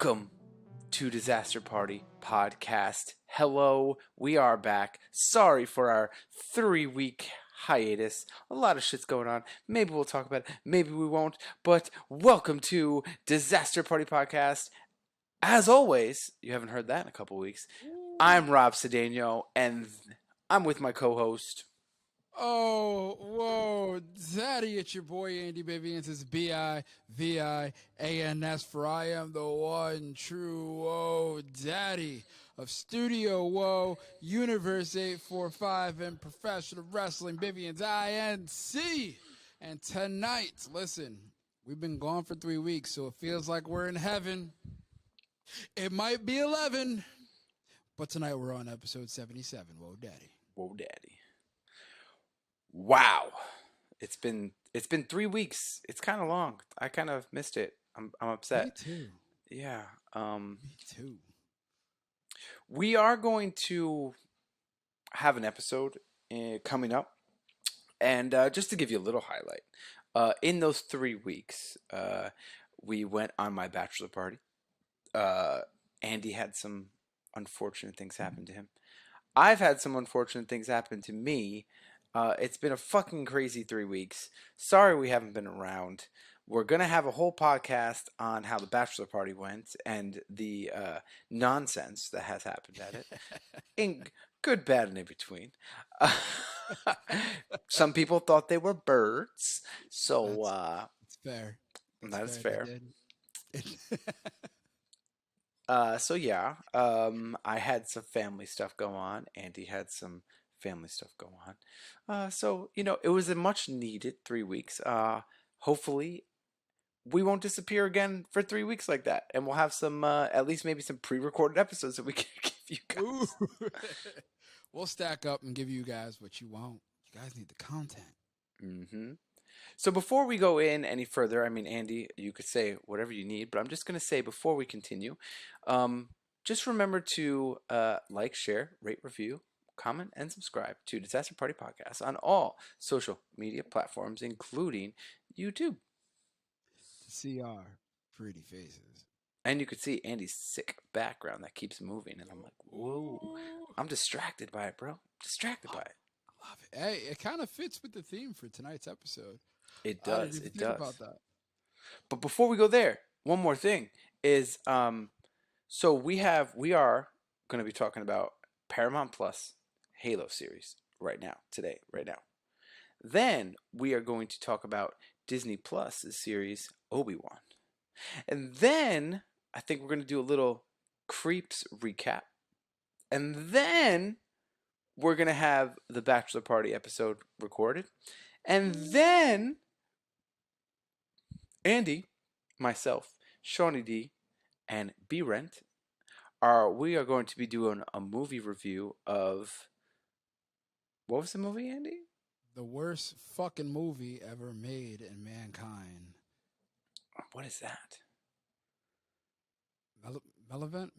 Welcome to Disaster Party Podcast. Hello, we are back. Sorry for our 3-week hiatus. A lot of shit's going on. Maybe we'll talk about it, maybe we won't. But welcome to Disaster Party Podcast. As always, you haven't heard that in a couple weeks. I'm Rob Cedeno, and I'm with my co-host. Oh, whoa, Daddy, it's your boy Andy Baby, and it's BIVIANS, for I am the one true, whoa, Daddy of Studio Whoa, Universe 845, and Professional Wrestling, Vivian's INC. And tonight, listen, we've been gone for 3 weeks, so it feels like we're in heaven. It might be 11, but tonight we're on episode 77. Whoa, Daddy. Whoa, Daddy. Wow, it's been 3 weeks. It's kind of long. I kind of missed it. I'm upset. Me too. Yeah. Me too. We are going to have an episode coming up, and just to give you a little highlight, in those 3 weeks, we went on my bachelor party. Andy had some unfortunate things happen to him. I've had some unfortunate things happen to me. It's been a fucking crazy 3 weeks. Sorry we haven't been around. We're going to have a whole podcast on how the bachelor party went and the nonsense that has happened at it. In good, bad, and in between. Some people thought they were birds. So, it's fair. That is fair. So, yeah. I had some family stuff go on. Andy had some family stuff go on. So, it was a much needed 3 weeks. Hopefully we won't disappear again for 3 weeks like that. And we'll have some, at least maybe some pre-recorded episodes that we can give you guys. We'll stack up and give you guys what you want. You guys need the content. Mm-hmm. So before we go in any further, I mean, Andy, you could say whatever you need, but I'm just going to say before we continue, just remember to like, share, rate, review, comment, and subscribe to Disaster Party Podcast on all social media platforms, including YouTube. To see our pretty faces. And you could see Andy's sick background that keeps moving, and I'm like, whoa. I'm distracted by it, bro. Distracted by it. I love it. Hey, it kind of fits with the theme for tonight's episode. It does. It does. About that. But before we go there, one more thing is, so we are going to be talking about Paramount Plus Halo series right now. Then we are going to talk about Disney Plus series Obi-Wan. And then I think we're going to do a little Creeps recap. And then we're going to have the Bachelor Party episode recorded. And then Andy, myself, Shawnee D, and B Rent we are going to be doing a movie review of, what was the movie, Andy? The worst fucking movie ever made in mankind. What is that? Malevolent?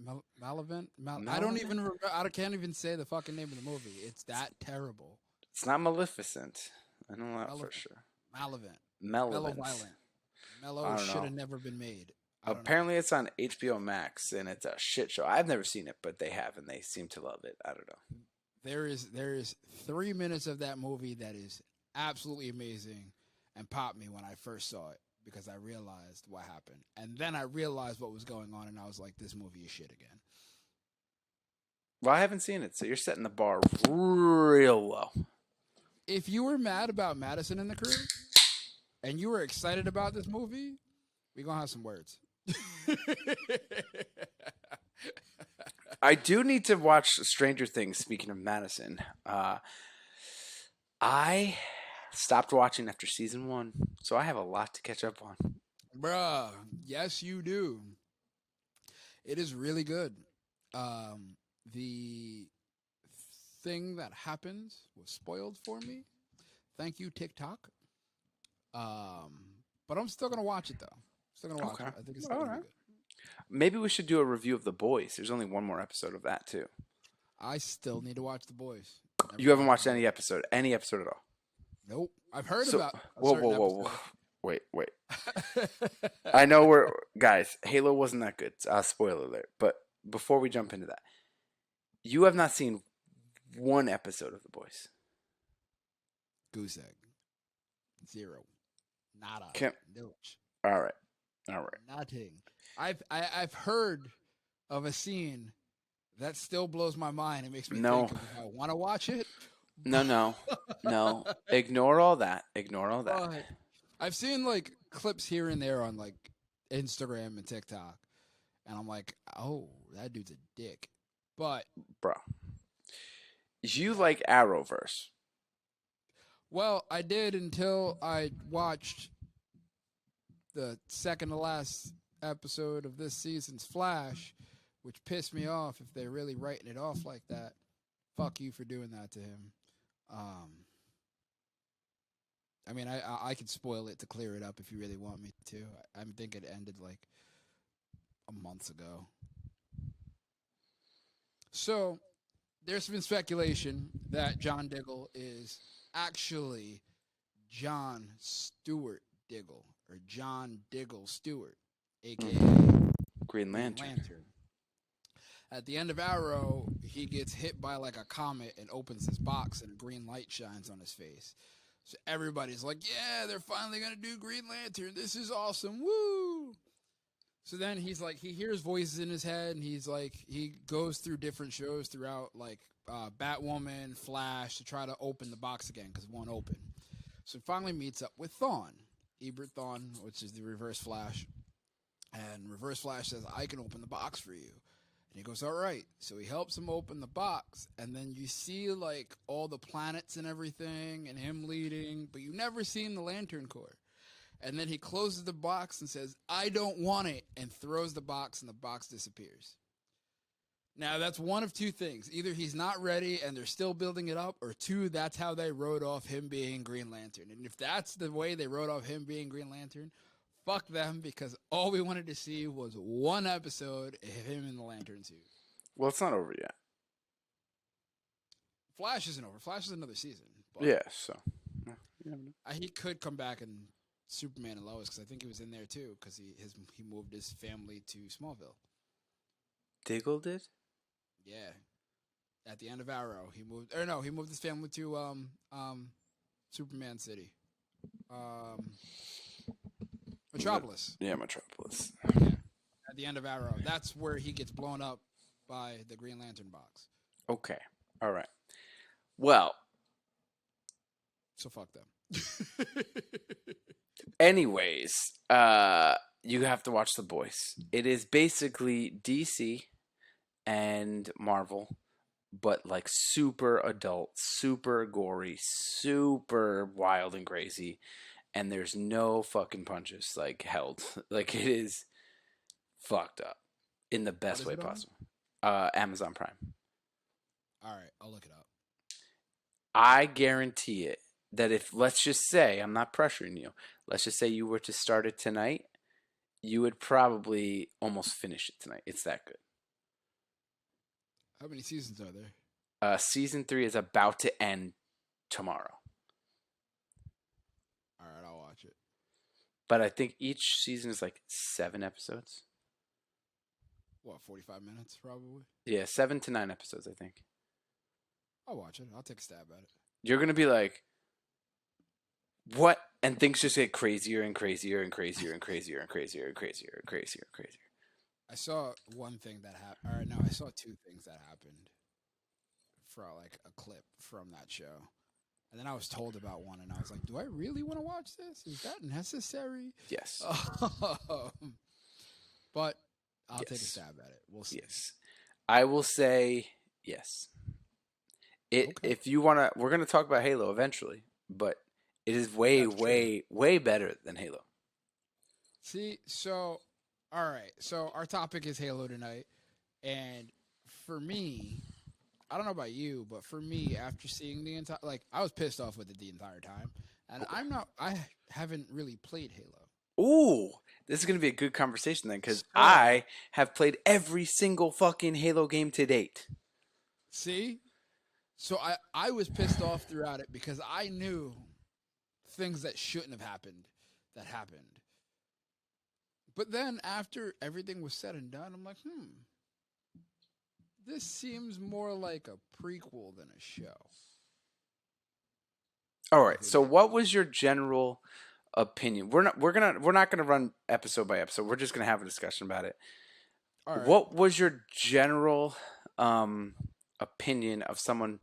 I don't even remember. I can't even say the fucking name of the movie. It's that terrible. It's not Maleficent. I know that for sure. Malevolent. Malevolent. Mellow should have never been made. Apparently it's on HBO Max and it's a shit show. I've never seen it, but they have and they seem to love it. I don't know. There is 3 minutes of that movie that is absolutely amazing and popped me when I first saw it because I realized what happened. And then I realized what was going on and I was like, this movie is shit again. Well, I haven't seen it, so you're setting the bar real low. If you were mad about Madison and the Crew and you were excited about this movie, we're going to have some words. I do need to watch Stranger Things, speaking of Madison. I stopped watching after season 1, so I have a lot to catch up on. Bruh, yes you do. It is really good. The thing that happens was spoiled for me. Thank you, TikTok. But I'm still going to watch it, though. Still going to watch it. I think it's still going to be good. Maybe we should do a review of The Boys. There's only one more episode of that, too. I still need to watch The Boys. You haven't watched any episode at all? Nope. I've heard about Whoa. Wait. I know we're guys. Halo wasn't that good. Spoiler alert. But before we jump into that, you have not seen one episode of The Boys. Goose egg. Zero. Nada. Can Nilch. all right, all right. Nothing. I've heard of a scene that still blows my mind. It makes me No, think if I want to watch it. no, no, no. Ignore all that. Ignore all that, But I've seen like clips here and there on like Instagram and TikTok, and I'm like, oh, that dude's a dick. But bro. You like Arrowverse? well, I did until I watched the second to last episode of this season's Flash, which pissed me off. If they're really writing it off like that, fuck you for doing that to him. I mean, I could spoil it to clear it up if you really want me to. I think it ended like a month ago. So there's been speculation that John Diggle is actually John Stewart Diggle, or John Diggle Stewart, aka Green Lantern. Lantern. At the end of Arrow, he gets hit by like a comet and opens his box, and a green light shines on his face. So everybody's like, yeah, they're finally going to do Green Lantern. This is awesome. Woo! So then he's like, he hears voices in his head, and he's like, he goes through different shows throughout, like Batwoman, Flash, to try to open the box again because it won't open. So he finally meets up with Thawne, Ebert Thawne, which is the Reverse Flash. And Reverse Flash says, I can open the box for you. And he goes, all right. So he helps him open the box. And then you see like all the planets and everything and him leading, but you never seen the Lantern Corps. And then he closes the box and says, I don't want it, and throws the box, and the box disappears. Now, that's one of two things. Either he's not ready and they're still building it up, or two, that's how they wrote off him being Green Lantern. And if that's the way they wrote off him being Green Lantern, fuck them, because all we wanted to see was one episode of him in the Lantern suit. Well, it's not over yet. Flash isn't over. Flash is another season. But Yeah, so. he could come back in Superman and Lois, because I think he was in there too, because he moved his family to Smallville. Diggle did? Yeah. At the end of Arrow, he moved his family to Superman City. Metropolis. Yeah, Metropolis. Yeah. At the end of Arrow. That's where he gets blown up by the Green Lantern box. Okay. All right. Well. So fuck them. Anyways, you have to watch The Boys. It is basically DC and Marvel, but like super adult, super gory, super wild and crazy, and there's no fucking punches like held. Like it is fucked up in the best way possible. Amazon Prime. All right, I'll look it up. I guarantee it that if, let's just say, I'm not pressuring you, let's just say you were to start it tonight, you would probably almost finish it tonight. It's that good. How many seasons are there? Season 3 is about to end tomorrow. All right, I'll watch it. But I think each season is like 7 episodes. What, 45 minutes probably? Yeah, 7 to 9 episodes, I think. I'll watch it. I'll take a stab at it. You're going to be like, what? And things just get crazier and crazier and crazier and crazier and crazier and crazier and crazier and crazier. I saw one thing that happened. All right, no, I saw two things that happened for like a clip from that show. And then I was told about one, and I was like, do I really want to watch this? Is that necessary? Yes. But I'll take a stab at it. We'll see. Yes. I will say yes. Okay. If you want to, we're going to talk about Halo eventually, but it is way, way, way better than Halo. See, so, all right. So our topic is Halo tonight. And for me, I don't know about you, but for me, after seeing the entire, like, I was pissed off with it the entire time. And I haven't really played Halo. Ooh, this is going to be a good conversation then, because I have played every single fucking Halo game to date. See? So I was pissed off throughout it because I knew things that shouldn't have happened that happened. But then after everything was said and done, I'm like, this seems more like a prequel than a show. All right. If it So makes what was your general opinion? We're not gonna run episode by episode. We're just gonna have a discussion about it. all right. What was your general um opinion of someone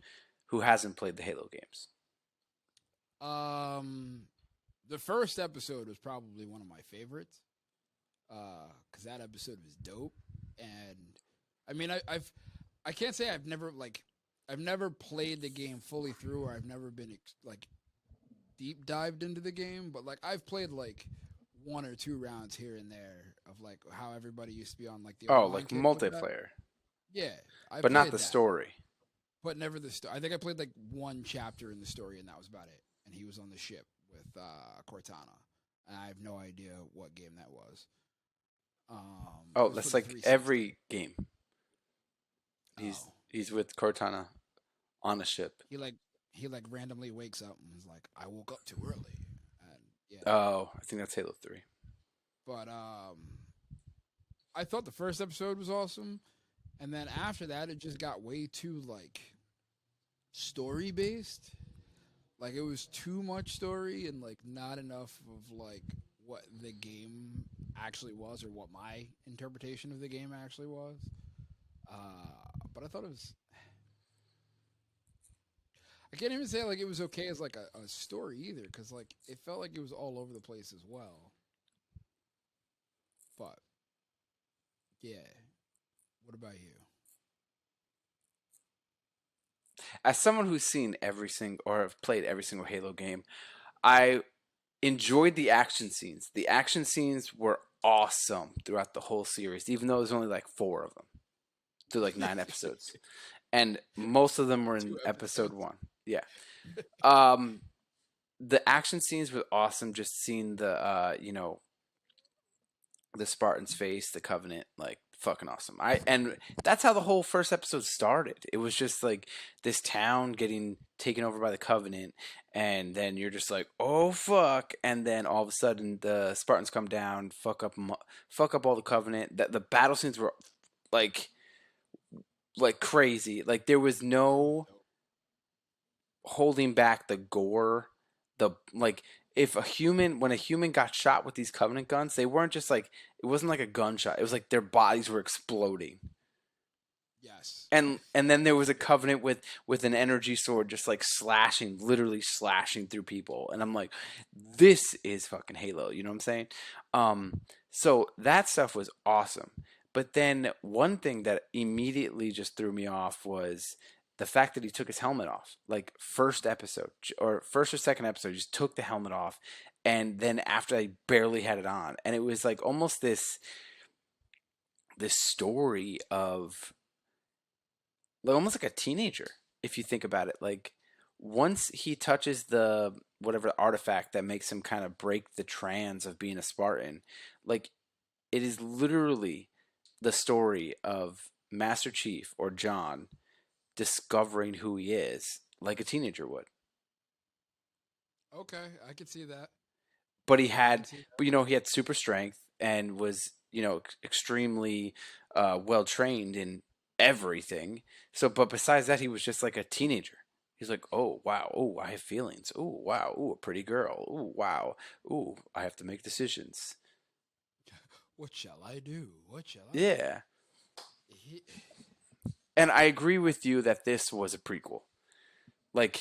who hasn't played the Halo games? Um, the first episode was probably one of my favorites. Because that episode was dope, and I mean, I can't say I've never played the game fully through, or I've never been like deep dived into the game, but like I've played like one or two rounds here and there of like how everybody used to be on like the Oh, online like kit and whatnot. multiplayer, Yeah, I but not played the that, story. but never the story. I think I played like one chapter in the story, and that was about it. And he was on the ship with Cortana, and I have no idea what game that was. It Oh, was for that's the like 360. every game. He's Oh, he's with Cortana on a ship. he like he like randomly wakes up and is like, "I woke up too early," and yeah. Oh, I think that's Halo 3. But I thought the first episode was awesome, and then after that, it just got way too like story based. Like it was too much story and like not enough of like what the game actually was or what my interpretation of the game actually was. But I thought it was. I can't even say like it was okay as like a story either, because like it felt like it was all over the place as well. But yeah, what about you? As someone who's seen every single or have played every single Halo game, I enjoyed the action scenes. The action scenes were awesome throughout the whole series, even though there's only like four of them through like nine episodes, and most of them were in Two episode episodes. one. Yeah. Um, the action scenes were awesome. Just seeing the Spartans face the Covenant, like fucking awesome. And that's how the whole first episode started. It was just like this town getting taken over by the Covenant, and then you're just like, oh fuck, and then all of a sudden the Spartans come down, fuck up all the Covenant. That the battle scenes were like like crazy. Like there was That was no dope. holding back the gore. The like if a human when a human got shot with these Covenant guns, they weren't just like it wasn't like a gunshot. It was like their bodies were exploding. Yes. And then there was a Covenant with an energy sword just like slashing, literally slashing through people. And I'm like, this is fucking Halo, you know what I'm saying? So that stuff was awesome. But then one thing that immediately just threw me off was the fact that he took his helmet off. Like first episode or first or second episode, just took the helmet off, and then after I barely had it on. And it was like almost this story of like almost like a teenager if you think about it. Like once he touches the whatever artifact that makes him kind of break the trance of being a Spartan, like it is literally the story of Master Chief or John discovering who he is like a teenager would. Okay, I could see that. But he I could had see that. but he had super strength and was extremely well trained in everything. So but besides that he was just like a teenager. He's like, oh wow, oh I have feelings, oh wow, oh a pretty girl, oh wow, oh I have to make decisions. What shall I do? What shall I do? Yeah. He, And I agree with you that this was a prequel. Like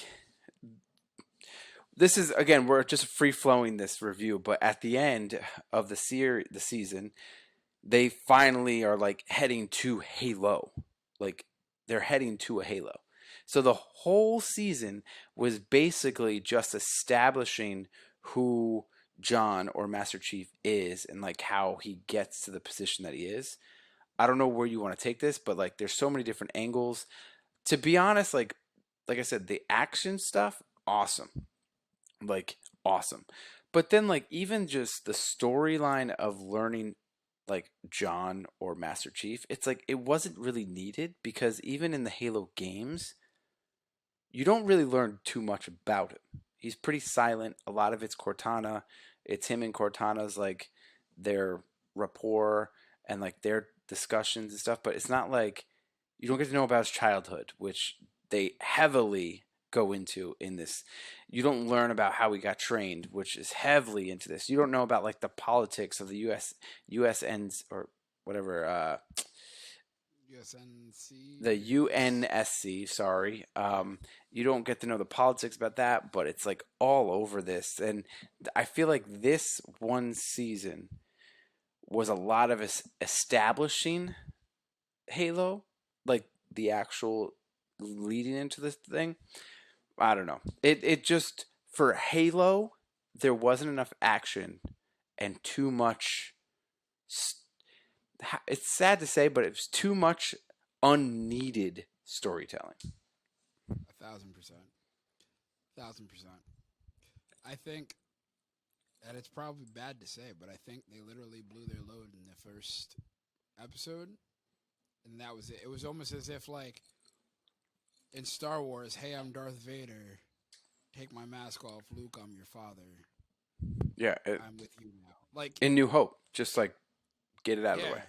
this is again we're just free flowing this review, but at the end of the season they finally are like heading to Halo. Like they're heading to a Halo. So the whole season was basically just establishing who John or Master Chief is and like how he gets to the position that he is. I don't know where you want to take this, but like there's so many different angles. To be honest, like I said, the action stuff, awesome. Like awesome. But then like even just the storyline of learning like John or Master Chief, it's like it wasn't really needed because even in the Halo games, you don't really learn too much about him. He's pretty silent. A lot of it's Cortana. It's him and Cortana's like their rapport and like their discussions and stuff, but it's not like you don't get to know about his childhood, which they heavily go into in this. You don't learn about how he got trained, which is heavily into this. You don't know about like the politics of the USNs or whatever USNC. the UNSC, sorry. You don't get to know the politics about that, but it's like all over this. And I feel like this one season was a lot of establishing Halo, like the actual leading into this thing. I don't know. It just for Halo, there wasn't enough action and too much. It's sad to say, but it was too much unneeded storytelling. 1,000%. 1,000%. I think, and it's probably bad to say, but I think they literally blew their load in the first episode, and that was it. It was almost as if, like, in Star Wars, hey, I'm Darth Vader. Take my mask off, Luke. I'm your father. Yeah, I'm with you now. Like, in New Hope, just like get it out of the yeah. way.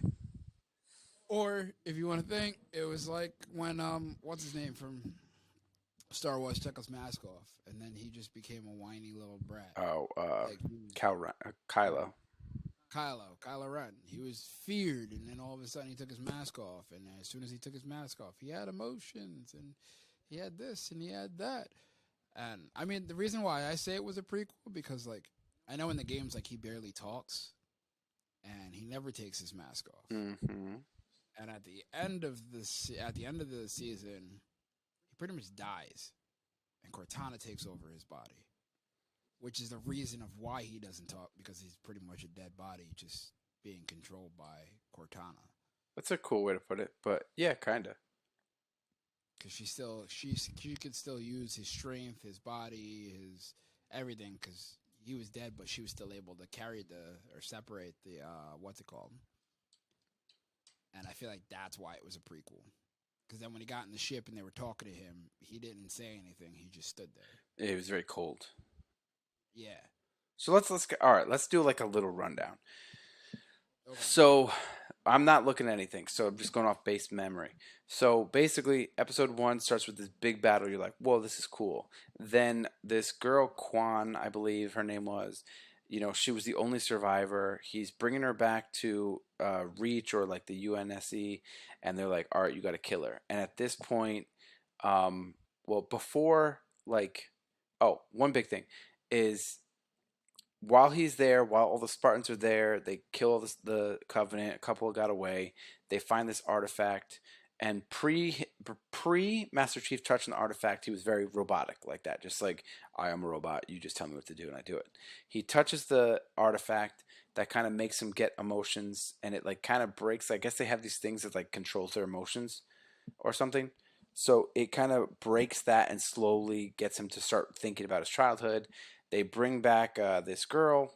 Or if you want to think, it was like when what's his name from Star Wars took his mask off, and then he just became a whiny little brat. Oh, Like Kylo. Kylo Ren. He was feared, and then all of a sudden he took his mask off, and as soon as he took his mask off, he had emotions, and he had this, and he had that. And I mean, the reason why I say it was a prequel because, like, I know in the games, like, he barely talks, and he never takes his mask off. Mm-hmm. And at the end of the season, he pretty much dies, and Cortana takes over his body, which is the reason of why he doesn't talk because he's pretty much a dead body, just being controlled by Cortana. That's a cool way to put it, but yeah, kinda. Because she could still use his strength, his body, his everything. Because he was dead, but she was still able to carry or separate the what's it called? And I feel like that's why it was a prequel. Because then when he got in the ship and they were talking to him, he didn't say anything. He just stood there. It was very cold. Yeah. So let's get, all right. Let's do like a little rundown. Okay. So I'm not looking at anything, so I'm just going off base memory. So basically, episode 1 starts with this big battle. You're like, whoa, this is cool. Then this girl, Kwan, I believe her name was, she was the only survivor. He's bringing her back to Reach or like the UNSC, and they're like, all right, you got to kill her. And at this point, before like, oh, one big thing is while he's there, while all the Spartans are there, they kill all the Covenant. A couple got away. They find this artifact, and pre Master Chief touching the artifact, he was very robotic like that. Just like I am a robot, you just tell me what to do, and I do it. He touches the artifact that kind of makes him get emotions, and it like kind of breaks. I guess they have these things that like controls their emotions or something. So it kind of breaks that and slowly gets him to start thinking about his childhood. They bring back this girl,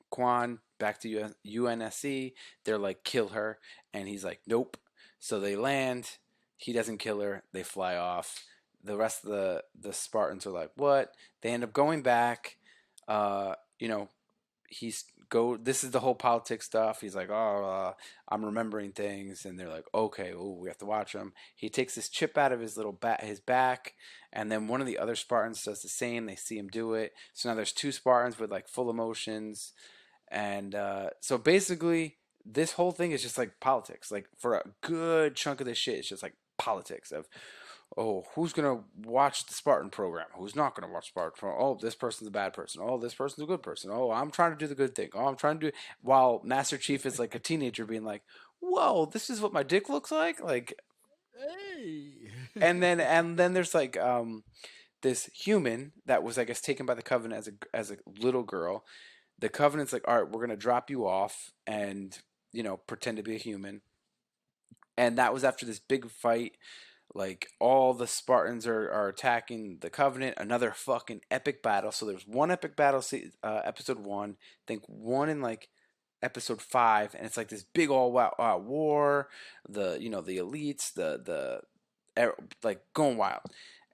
Quan, back to UNSC. They're like, kill her. And he's like, nope. So they land. He doesn't kill her. They fly off. The rest of the Spartans are like, what? They end up going back. Uh, you know, this is the whole politics stuff. He's like, oh, I'm remembering things, and they're like, okay, oh, we have to watch him. He takes this chip out of his his back, and then one of the other Spartans does the same. They see him do it, so now there's two Spartans with like full emotions, and so basically this whole thing is just like politics. Like for a good chunk of this shit, it's just like politics of, oh, who's gonna watch the Spartan program? Who's not gonna watch Spartan program? Oh, this person's a bad person. Oh, this person's a good person. Oh, I'm trying to do the good thing. Oh, I'm trying to do. While Master Chief is like a teenager, being like, "Whoa, this is what my dick looks like." Like, Hey. and then there's like this human that was, I guess, taken by the Covenant as a little girl. The Covenant's like, all right, we're gonna drop you off and pretend to be a human. And that was after this big fight. Like all the Spartans are attacking the Covenant. Another fucking epic battle. So there's one epic battle, episode 1. I think one in like episode 5, and it's like this big all out war. The the elites, like going wild.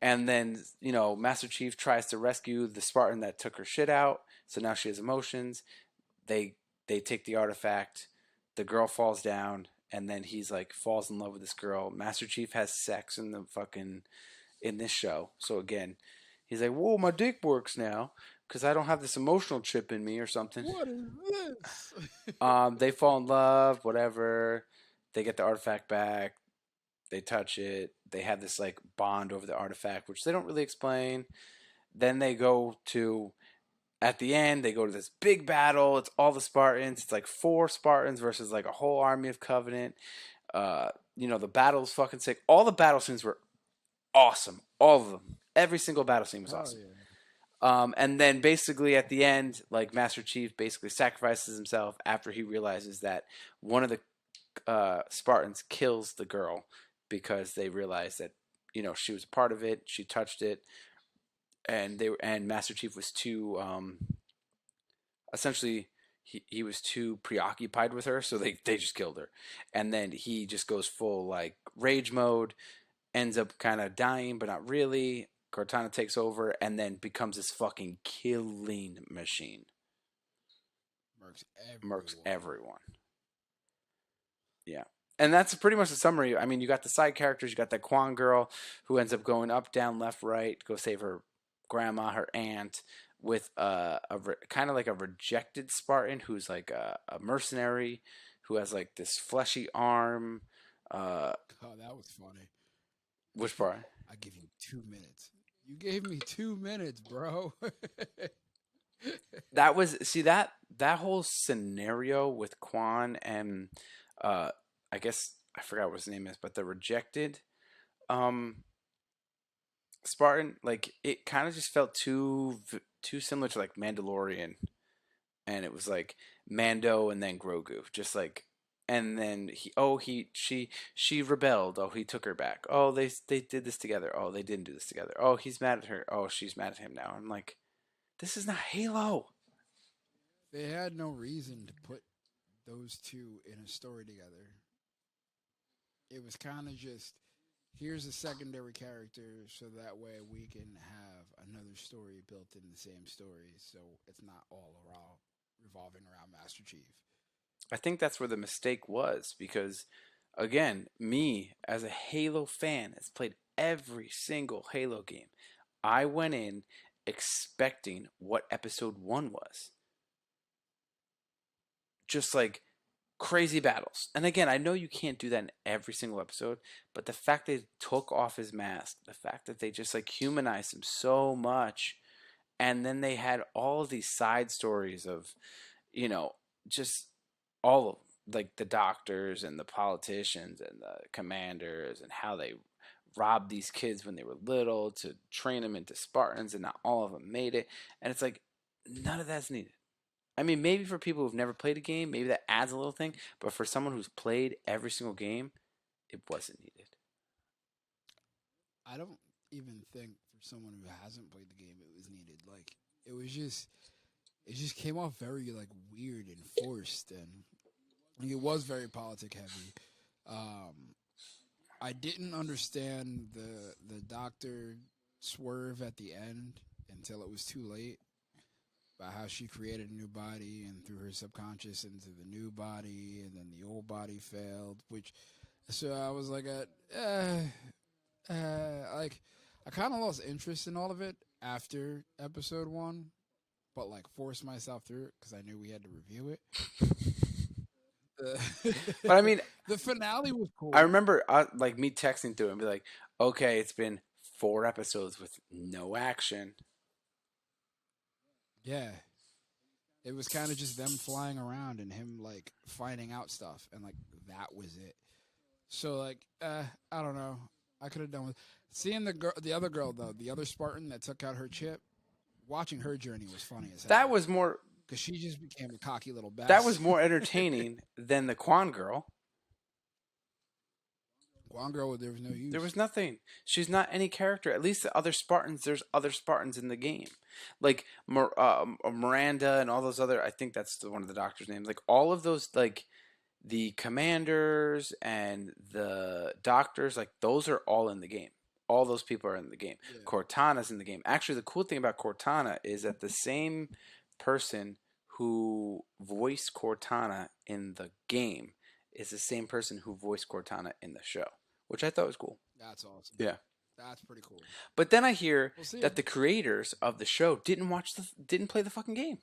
And then Master Chief tries to rescue the Spartan that took her shit out. So now she has emotions. They take the artifact. The girl falls down, and then he's like falls in love with this girl. Master Chief has sex in the fucking in this show. So again, he's like, "Whoa, my dick works now because I don't have this emotional chip in me or something." What is this? They fall in love, whatever. They get the artifact back. They touch it. They have this like bond over the artifact, which they don't really explain. Then they go to at the end. They go to this big battle. It's all the Spartans. It's like 4 Spartans versus like a whole army of Covenant. The battle's fucking sick. All the battle scenes were awesome. All of them. Every single battle scene was Hell awesome. yeah. And then basically at the end, like Master Chief basically sacrifices himself after he realizes that one of the Spartans kills the girl because they realize that she was a part of it. She touched it, and Master Chief was too essentially he was too preoccupied with her, so they just killed her. And then he just goes full like rage mode, ends up kind of dying, but not really. Cortana takes over and then becomes this fucking killing machine. Murks Murks everyone. everyone. Yeah. And that's pretty much the summary. I mean, you got the side characters. You got that Quan girl who ends up going up, down, left, right, to go save her grandma, her aunt, with kind of like a rejected Spartan who's like a mercenary who has like this fleshy arm. Uh, Oh, that was funny. which part? I give you 2 minutes. You gave me 2 minutes, bro. That was see that whole scenario with Quan and uh, I guess I forgot what his name is, but the rejected um Spartan, like it kind of just felt too similar to like Mandalorian, and it was like Mando and then Grogu, just like, and then she rebelled. Oh, he took her back. Oh, they did this together. Oh, they didn't do this together. Oh, he's mad at her. Oh, she's mad at him now. I'm like, this is not Halo. They had no reason to put those two in a story together. It was kind of just here's a secondary character so that way we can have another story built in the same story so it's not all around revolving around Master Chief. I think that's where the mistake was because, again, me as a Halo fan has played every single Halo game. I went in expecting what episode 1 was. Just like crazy battles. And again, I know you can't do that in every single episode, but the fact they took off his mask, the fact that they just like humanized him so much, and then they had all of these side stories of, you know, just all of like the doctors and the politicians and the commanders and how they robbed these kids when they were little to train them into Spartans, and not all of them made it. And it's like none of that's needed. I mean, maybe for people who've never played a game, maybe that adds a little thing. But for someone who's played every single game, it wasn't needed. I don't even think for someone who hasn't played the game it was needed. Like it just came off very like weird and forced and like, it was very politic heavy. Um, I didn't understand the doctor swerve at the end until it was too late about how she created a new body and threw her subconscious into the new body and then the old body failed, which so I was like like I kind of lost interest in all of it after episode 1, but like forced myself through it because I knew we had to review it. But I mean, The finale was I cool. remember like me texting through and be like, okay, it's been 4 episodes with no action. Yeah, it was kind of just them flying around and him like finding out stuff, and like that was it. So like, I don't know. I could have done with seeing the other girl though, the other Spartan that took out her chip. Watching her journey was funny as That hell was more because she just became a cocky little that was bastard. more entertaining than the Quan girl. Guan girl, there was no There use. was nothing. She's not any character. At least the other Spartans, there's other Spartans in the game, like Miranda and all those other. I think that's one of the doctor's names. Like all of those, like the commanders and the doctors, like those are all in the game. All those people are in the game. Yeah. Cortana's in the game. Actually, the cool thing about Cortana is that the same person who voiced Cortana in the game is the same person who voiced Cortana in the show, which I thought was cool. That's awesome. Yeah. That's pretty cool. But then I hear We'll see. that the creators of the show didn't play the fucking game.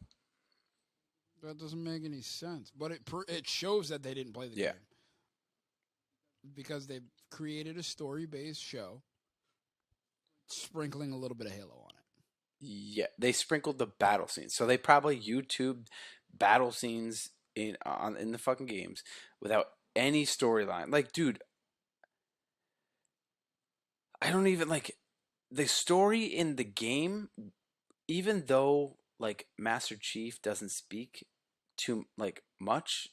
That doesn't make any sense. But it shows that they didn't play the Yeah. game because they created a story based show, sprinkling a little bit of Halo on it. Yeah, they sprinkled the battle scenes. So they probably YouTubed battle scenes in the fucking games without any storyline. Like, dude, I don't even like the story in the game, even though like Master Chief doesn't speak too like much,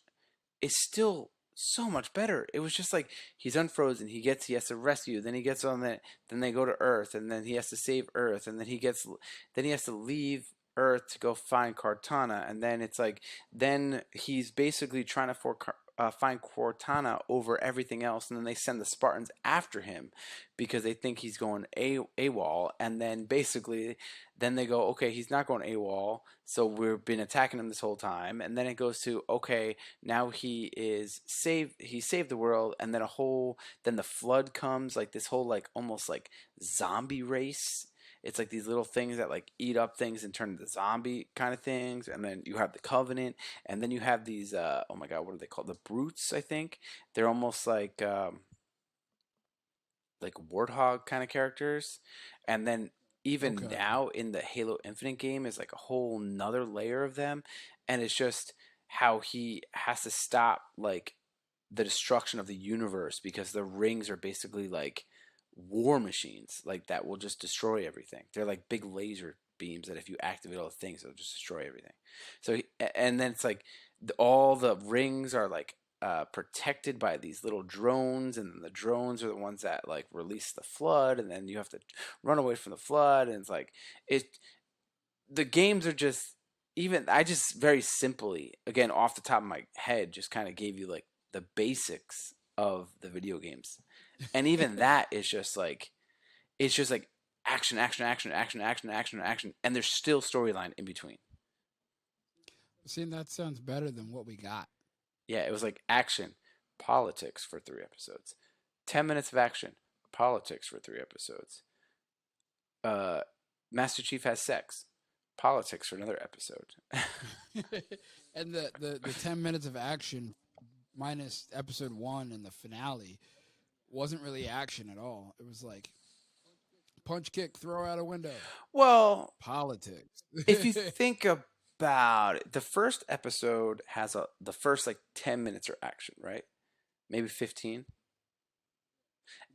is still so much better. It was just like he's unfrozen, he has to rescue, then he gets on that, then they go to Earth, and then he has to save Earth, and then he has to leave Earth to go find Cortana, and then it's like then he's basically trying to find Cortana over everything else, and then they send the Spartans after him because they think he's going AWOL, and then basically then they go, okay, he's not going AWOL, so we've been attacking him this whole time, and then it goes to, okay, now he saved the world, and then the flood comes, like this whole like almost like zombie race. It's like these little things that like eat up things and turn into zombie kind of things, and then you have the Covenant, and then you have these oh my god, what are they called? The Brutes, I think. They're almost like warthog kind of characters, and then even Okay. now in the Halo Infinite game is like a whole nother layer of them, and it's just how he has to stop like the destruction of the universe because the rings are basically like war machines like that will just destroy everything. They're like big laser beams that if you activate all the things, they'll just destroy everything. And then it's like all the rings are like protected by these little drones, and then the drones are the ones that like release the flood, and then you have to run away from the flood, and it's like it. The games are just even. I just very simply, again, off the top of my head, just kind of gave you like the basics of the video games, and even that is just like it's just like action, action, action, action, action, action, action, and there's still storyline in between. See, that sounds better than what we got. Yeah, it was like action, politics for 3 episodes, 10 minutes of action, politics for 3 episodes. Uh, Master Chief has sex, politics for another episode. And the 10 minutes of action minus episode one and the finale wasn't really action at all. It was like punch, kick, throw out a window, Well, politics. if you think about it, the first episode has the first like 10 minutes are action, right? Maybe 15.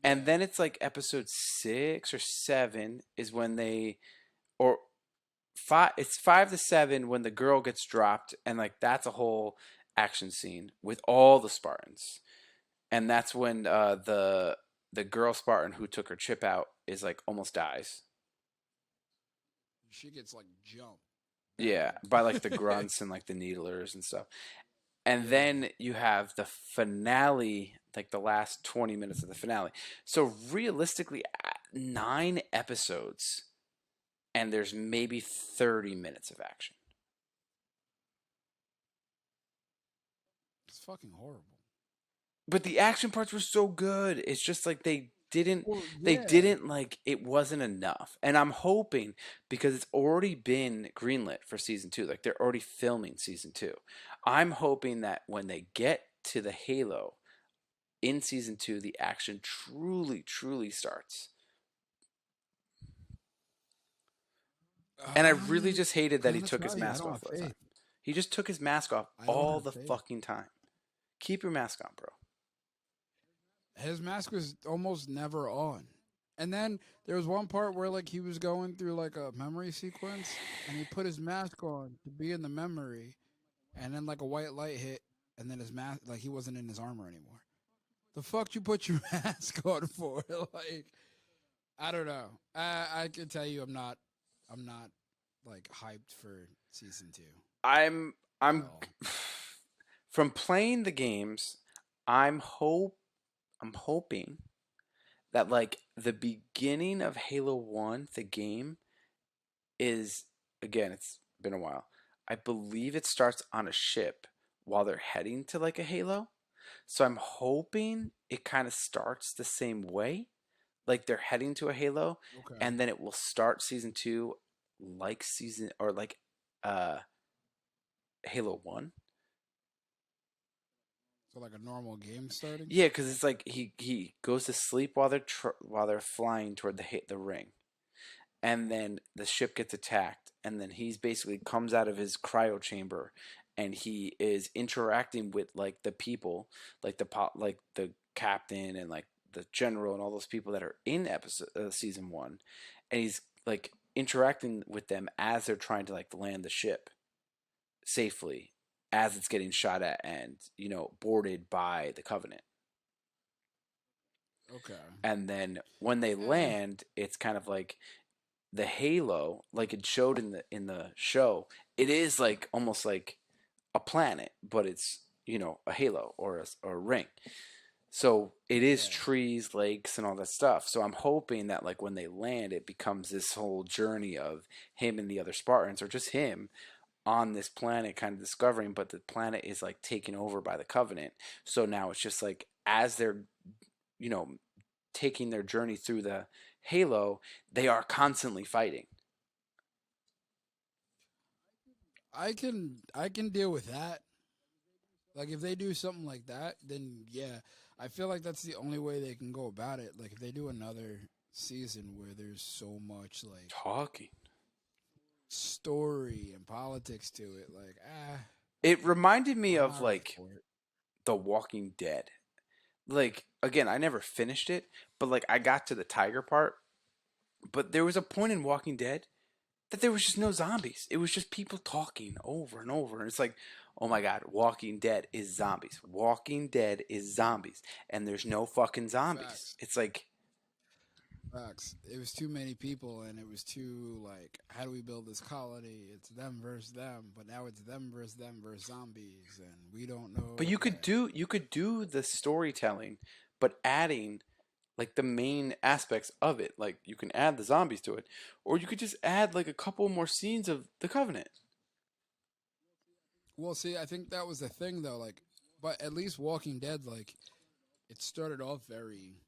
And Yeah. then it's like episode 6 or 7 is when they, or five, it's 5 to 7 when the girl gets dropped, and like that's a whole action scene with all the Spartans, and that's when the girl Spartan who took her chip out is like almost dies. She gets like jumped. Yeah, by like the grunts and like the needlers and stuff. And Yeah. then you have the finale, like the last 20 minutes of the finale. So realistically, 9 episodes, and there's maybe 30 minutes of action. It's fucking horrible. But the action parts were so good. It's just like Well, they yeah. didn't like it wasn't enough. And I'm hoping because it's already been greenlit for season 2. Like they're already filming season 2. I'm hoping that when they get to the Halo in season 2, the action truly starts. And I really I'm just hated that he gonna took his tell you, I mask don't off have all the time. faith. He just took his mask off I don't all have the faith. fucking time. Keep your mask on, bro. His mask was almost never on. And then there was one part where like he was going through like a memory sequence and he put his mask on to be in the memory, and then like a white light hit, and then his mask, like he wasn't in his armor anymore. The fuck you put your mask on for? Like, I don't know. I can tell you I'm not like hyped for season 2 I'm at I'm all. from playing the games, I'm hoping that like the beginning of Halo 1, the game is again, it's been a while. I believe it starts on a ship while they're heading to like a halo. So I'm hoping it kind of starts the same way, like they're heading to a halo, Okay. and then it will start season two like season or like uh Halo 1. So like a normal game starting. Yeah, because it's like he goes to sleep while while they're flying toward the ring, and then the ship gets attacked, and then he's basically comes out of his cryo chamber, and he is interacting with like the people, like the captain and like the general and all those people that are in episode season one, and he's like interacting with them as they're trying to like land the ship safely as it's getting shot at and boarded by the Covenant. Okay. And then when they Eh. land, it's kind of like the halo, like it showed in the show. It is like almost like a planet, but it's a halo or a ring. So it is Yeah. trees, lakes, and all that stuff. So I'm hoping that like when they land, it becomes this whole journey of him and the other Spartans, or just him on this planet, kind of discovering. But the planet is like taken over by the Covenant. So now it's just like as they're you know taking their journey through the halo, they are constantly fighting. I can deal with that. Like if they do something like that, then yeah, I feel like that's the only way they can go about it. Like if they do another season where there's so much like Talking. story and politics to it, like It reminded me I'm of not ready like for it. The Walking Dead. Like again, I never finished it, but like I got to the tiger part. But there was a point in Walking Dead that there was just no zombies. It was just people talking over and over. And it's like, oh my god, Walking Dead is zombies. Walking Dead is zombies. And there's no fucking zombies. Facts. It's like, Facts. It was too many people, and it was too like, how do we build this colony? It's them versus them, but now it's them versus zombies, and we don't but know. you Yeah. could do the storytelling, but adding like the main aspects of it. Like you can add the zombies to it, or you could just add like a couple more scenes of the Covenant. Well, see, I think that was the thing though. Like, but at least Walking Dead, like, it started off very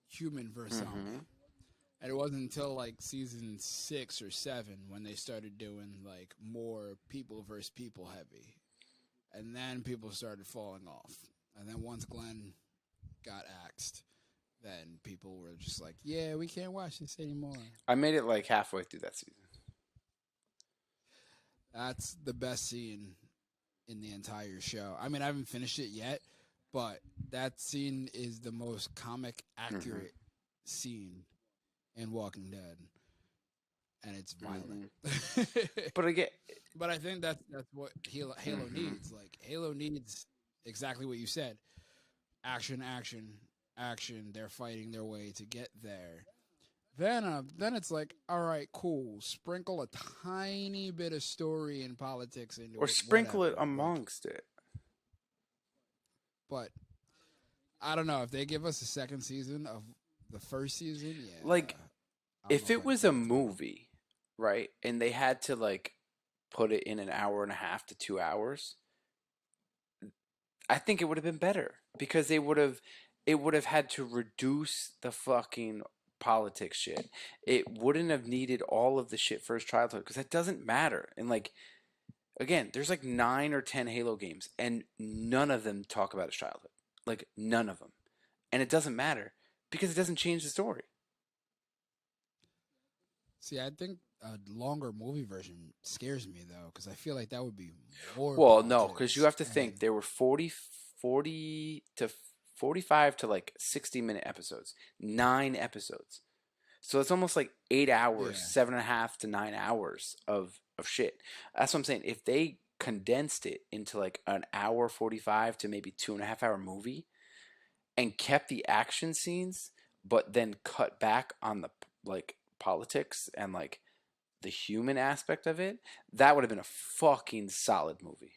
human versus Mm-hmm. zombie. And it wasn't until like season 6 or 7 when they started doing like more people versus people heavy. And then people started falling off. And then once Glenn got axed, then people were just like, yeah, we can't watch this anymore. I made it like halfway through that season. That's the best scene in the entire show. I mean, I haven't finished it yet, but that scene is the most comic Mm-hmm. accurate scene in Walking Dead, and it's Mm-hmm. violent. But again, But I think that's what Halo mm-hmm. needs. Like Halo needs exactly what you said: action, action, action. They're fighting their way to get there. Then it's like, all right, cool. Sprinkle a tiny bit of story and politics into Or it, sprinkle it whatever. Like, amongst it. but I don't know if they give us a second season of the first season. Yeah, Like I don't know if if it I can was pull a it through. movie, right, and they had to like put it in an hour and a half to 2 hours, I think it would have been better because it would have had to reduce the fucking politics shit. It wouldn't have needed all of the shit for his childhood because that doesn't matter. And like again, there's like 9 or 10 Halo games, and none of them talk about his childhood. Like none of them, and it doesn't matter because it doesn't change the story. See, I think a longer movie version scares me though, because I feel like that would be more Well, no, because you politics have to think and there were 40 to 45 to like 60-minute episodes, 9 episodes. So it's almost like 8 hours, yeah. 7.5 to 9 hours of shit. That's what I'm saying. If they condensed it into like an hour 45 to maybe 2.5 hour movie and kept the action scenes, but then cut back on the like politics and like the human aspect of it, that would have been a fucking solid movie.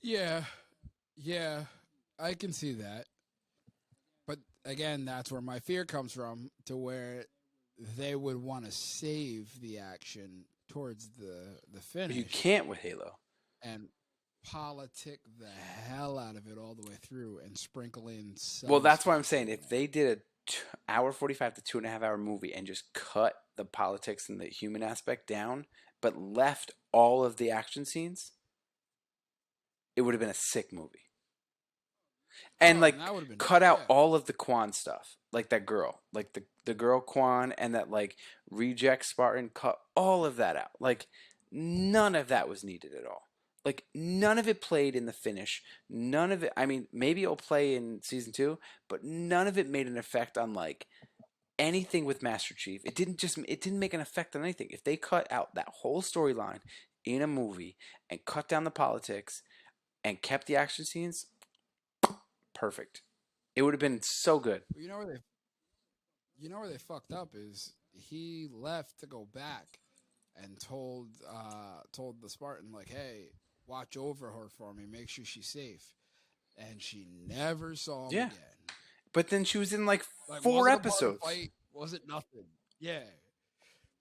Yeah, yeah, I can see that. But again, that's where my fear comes from, to where they would want to save the action towards the You finish can't with Halo. and politic the hell out of it all the way through and sprinkle in Well, some that's what I'm saying. spectacle in If it. they did a hour 45 to 2.5 hour movie and just cut the politics and the human aspect down, but left all of the action scenes, it would have been a sick movie. And Oh, then like that would have been cut out yeah. all of the Quan stuff, like that girl, like the girl Quan and that like reject Spartan. Cut all of that out. Like none of that was needed at all. Like none of it played in the finish. None of it. I mean, maybe it'll play in season two, but none of it made an effect on like anything with Master Chief. It didn't make an effect on anything. If they cut out that whole storyline in a movie and cut down the politics and kept the action scenes, perfect. It would have been so good. But you know where they fucked up is he left to go back and told the Spartan like, hey, watch over her for me, make sure she's safe. And she never saw him Yeah. again. But then she was in like Like, four wasn't a part of the episodes. fight, wasn't nothing. Yeah.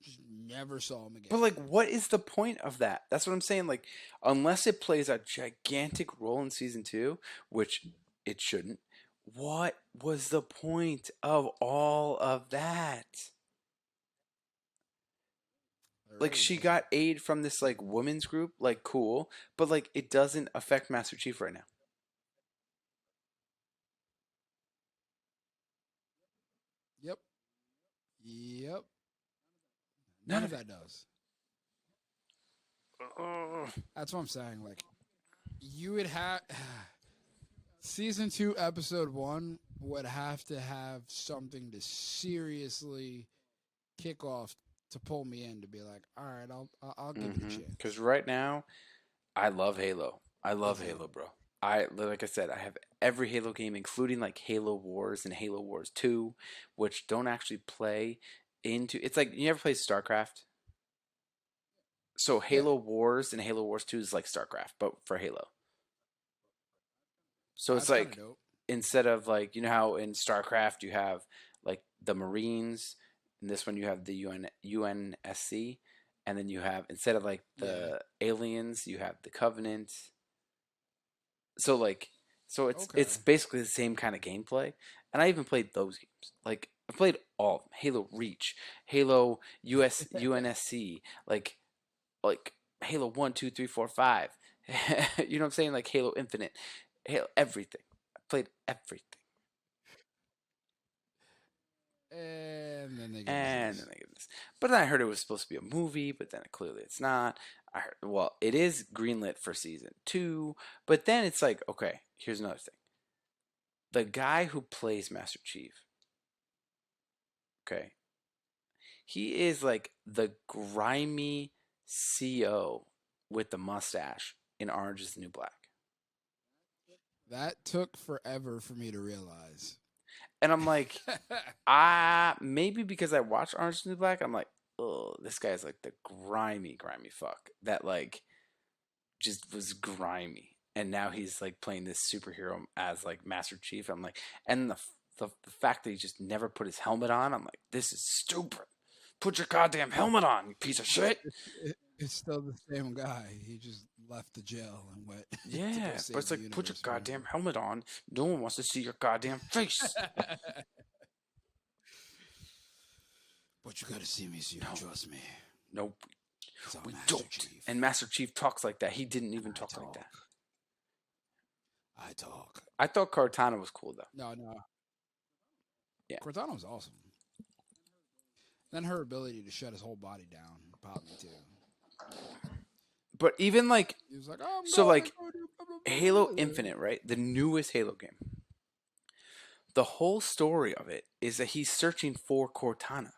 Just never saw him But again. like what is the point of that? That's what I'm saying. Like unless it plays a gigantic role in season two, which it shouldn't, what was the point of all of that? There Like really she wasn't. got aid from this like women's group, like cool, but like it doesn't affect Master Chief right now. Yep. Yep. None None of of it. that does. Ugh. That's what I'm saying. Like, you would have. Season 2, episode 1 would have to have something to seriously kick off to pull me in to be like, all right, I'll give it a Because chance. right now, I love Halo. I love Is it? Halo, bro. I like I said, I have every Halo game, including like Halo Wars and Halo Wars 2, which don't actually play into. It's like you ever play StarCraft? So Yeah. Halo Wars and Halo Wars 2 is like StarCraft, but for Halo. So it's That's kind of like dope. instead of like you know how in StarCraft you have like the Marines, in this one you have the UNSC, and then you have instead of like Yeah. the aliens, you have the Covenant. So like it's Okay. basically the same kind of gameplay. And I even played those games. Like I played all of them. Halo Reach, Halo UNSC, like Halo 1, 2, 3, 4, 5. You know what I'm saying? Like Halo Infinite. Halo everything. I played everything. And then they give us And then this. I get this. But then I heard it was supposed to be a movie, but then clearly it's not. I heard, well, it is greenlit for season two, but then it's like, okay, here's another thing. The guy who plays Master Chief, okay, he is like the grimy CO with the mustache in Orange is the New Black. That took forever for me to realize. And I'm like, maybe because I watched Orange is the New Black, I'm like, oh, this guy's like the grimy fuck that like just was grimy. And now he's like playing this superhero as like Master Chief. I'm like, and the fact that he just never put his helmet on, I'm like, this is stupid. Put your goddamn helmet on, you piece of shit. It's still the same guy. He just left the jail and went to go Yeah, but save it's the like, put your universe or goddamn helmet on. No one wants to see your goddamn face. whatever. But you gotta see me so you No, can trust me. nope, Cause I'm we Master don't. Chief. And Master Chief talks like that. He didn't And even I talk like that. talk. I talk. I thought Cortana was cool though. No, no. Yeah, Cortana was awesome. Then her ability to shut his whole body down popped me too. but even like He was like, "Oh, I'm so, going to like go do blah, blah, Halo blah, blah." Infinite, right? The newest Halo game. The whole story of it is that he's searching for Cortana.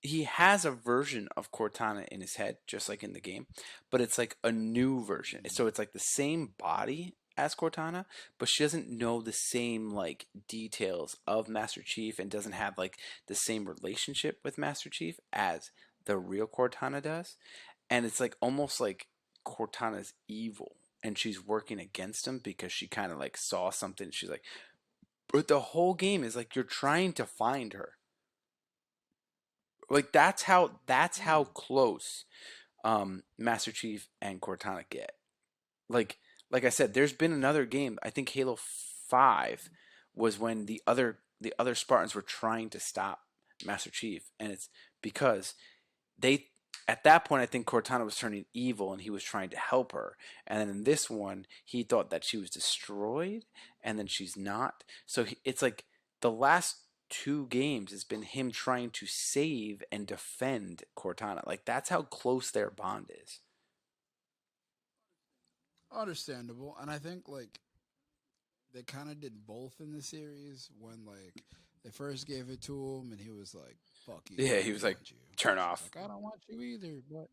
He has a version of Cortana in his head, just like in the game, but it's like a new version. Mm. So it's like the same body as Cortana, but she doesn't know the same like details of Master Chief and doesn't have like the same relationship with Master Chief as the real Cortana does. And it's like almost like Cortana's evil and she's working against him because she kind of like saw something. She's like, but the whole game is like you're trying to find her. Like that's how Mm. close Master Chief and Cortana get. Like like I said, there's been another game. I think Halo 5 was when the other Spartans were trying to stop Master Chief, and it's because they at that point I think Cortana was turning evil and he was trying to help her. And then in this one, he thought that she was destroyed and then she's not. So it's like the last two games has been him trying to save and defend Cortana. Like that's how close their bond is. Understandable, and I think like they kind of did both in the series when like they first gave it to him and he was like, "Fuck you, Yeah, I he don't was like, want you." turn She's off. like, "I don't want you either, but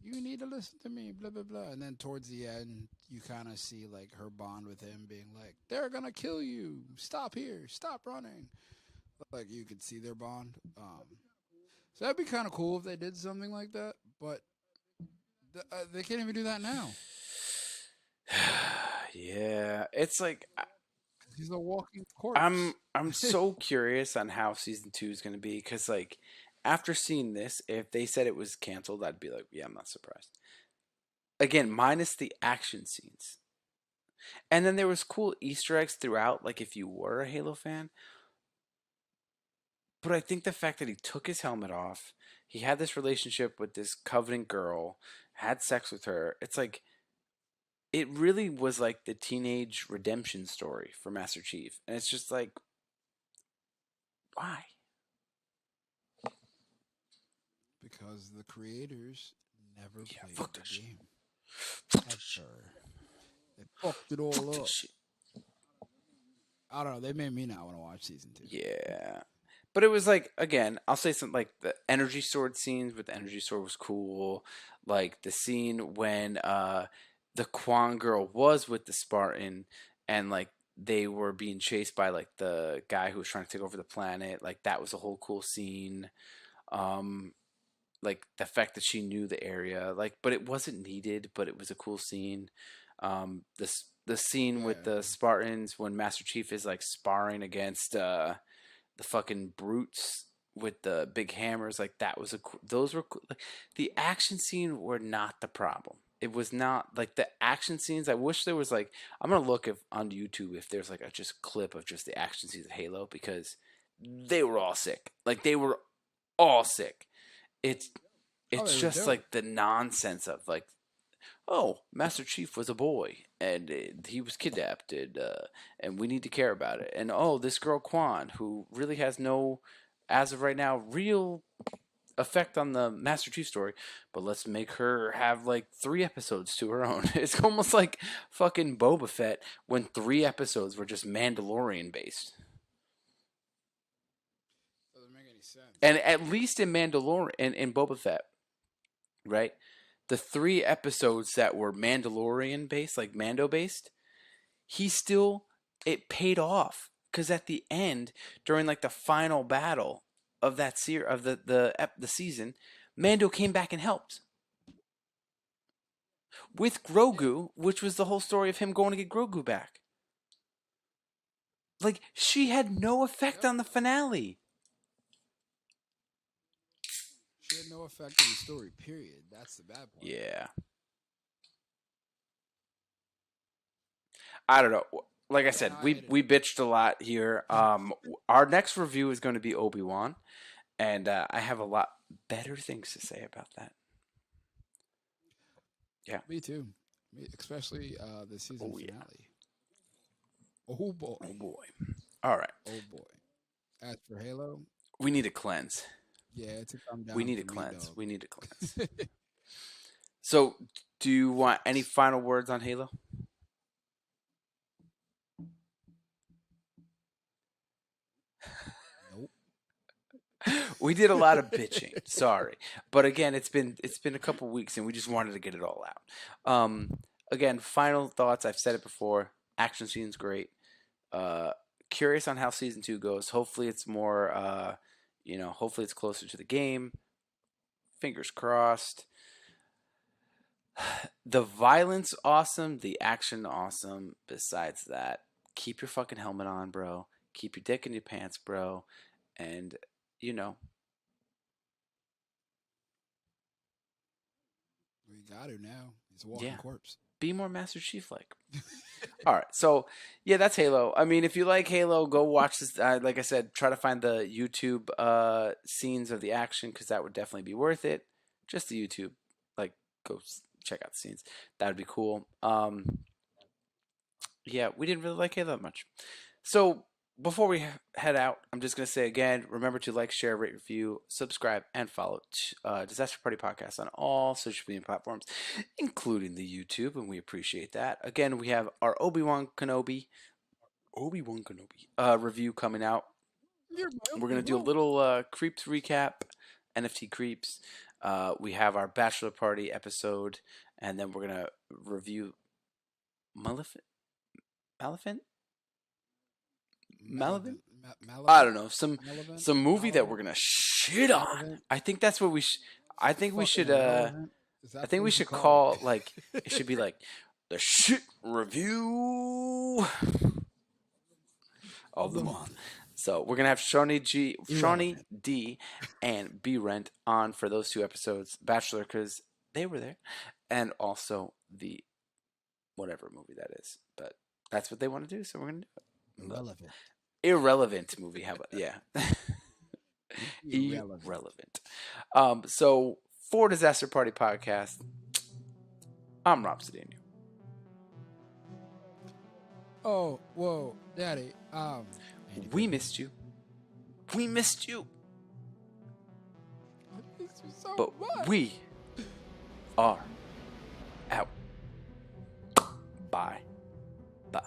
you need to listen to me." Blah blah blah. And then towards the end, you kind of see like her bond with him being like, "They're gonna kill you. Stop here. Stop running." Like you could see their bond. So that'd be kind of cool if they did something like that, but they can't even do that now. Yeah, it's like He's a walking I'm corpse. I'm so curious on how season 2 is going to be because like after seeing this, if they said it was canceled, I'd be like, yeah, I'm not surprised. Again, minus the action scenes. And then there was cool Easter eggs throughout, like if you were a Halo fan. But I think the fact that he took his helmet off, he had this relationship with this covenant girl, had sex with her. It's like it really was like the teenage redemption story for Master Chief. And it's just like, why? Because the creators never Yeah, played fuck the this shit. game Fuck this shit. ever. They fucked it Fuck all this up. shit. I don't know. They made me not want to watch season two. Yeah. But it was like again, I'll say something like the energy sword scenes with the energy sword was cool. Like the scene when the Quan girl was with the Spartan and like they were being chased by like the guy who was trying to take over the planet. Like that was a whole cool scene. Um like the fact that she knew the area, like, but it wasn't needed, but it was a cool scene. The scene with Yeah, the Spartans when Master Chief is like sparring against the fucking brutes with the big hammers, like that was those were cool. Like, the action scene were not the problem. It was not like the action scenes. I wish there was like I'm gonna look if on YouTube if there's like a just clip of just the action scenes of Halo because they were all sick. Like they were all sick. It's oh, it's they were just dope. like the nonsense of like, oh, Master Chief was a boy and he was kidnapped and we need to care about it. And oh, this girl Quan who really has no, as of right now, real effect on the Master Chief story, but let's make her have like 3 episodes to her own. It's almost like fucking Boba Fett when 3 episodes were just Mandalorian based. Doesn't make any sense. And at least in Mandalorian and in Boba Fett, right? The 3 episodes that were Mandalorian based, like Mando based, he still it paid off because at the end, during like the final battle of that of the season, Mando came back and helped with Yeah, Grogu, which was the whole story of him going to get Grogu back. Like she had no effect yep. on the finale. She had no effect on the story. Period. That's the bad part. Yeah, I don't know. Like I Yeah, said, no, I we hated we it. bitched a lot here. Our next review is going to be Obi-Wan, and I have a lot better things to say about that. Yeah. Me too. Especially the season Oh yeah. finale. Oh boy. Oh boy. All right. Oh boy. As for Halo, We need a cleanse. yeah, it's a come We down need a for me, cleanse. dog. We need a cleanse. So, do you want any final words on Halo? Nope. We did a lot of bitching. Sorry, but again, it's been a couple weeks, and we just wanted to get it all out. Again, final thoughts. I've said it before. Action scene's great. Uh, Curious on how season 2 goes. Hopefully, it's more. Hopefully, it's closer to the game. Fingers crossed. The violence awesome, the action awesome. Besides that, keep your fucking helmet on, bro. Keep your dick in your pants, bro. And you know, We got to now. He's a walking Yeah. corpse. Be more Master Chief like. All right, so yeah, that's Halo. I mean, if you like Halo, go watch this. Like I said, try to find the YouTube scenes of the action because that would definitely be worth it. Just the YouTube, like, check out the scenes. That would be cool. Yeah, we didn't really like Halo that much. So before we head out, I'm just gonna say again, remember to like, share, rate, review, subscribe, and follow Disaster Party Podcast on all social media platforms, including the YouTube, and we appreciate that. Again, we have our Obi-Wan Kenobi review coming out. We're gonna do a little Creeps recap, NFT Creeps. We have our Bachelor Party episode, and then we're gonna review Maleficent. Maleficent? Malevin? I don't know. Some movie that we're gonna shit on. I think that's what we I think we should I think we should call like it should be like the shit review of the month. So we're gonna have Shawnee D, and B Rent on for those 2 episodes. Bachelor because they were there, and also the whatever movie that is. But that's what they want to do, so we're gonna do it. Irrelevant movie. How about irrelevant. So for Disaster Party Podcast, I'm Rob Sedano. Oh, whoa, Daddy. We missed you. We missed you. So but much. We are out. Bye. Bye.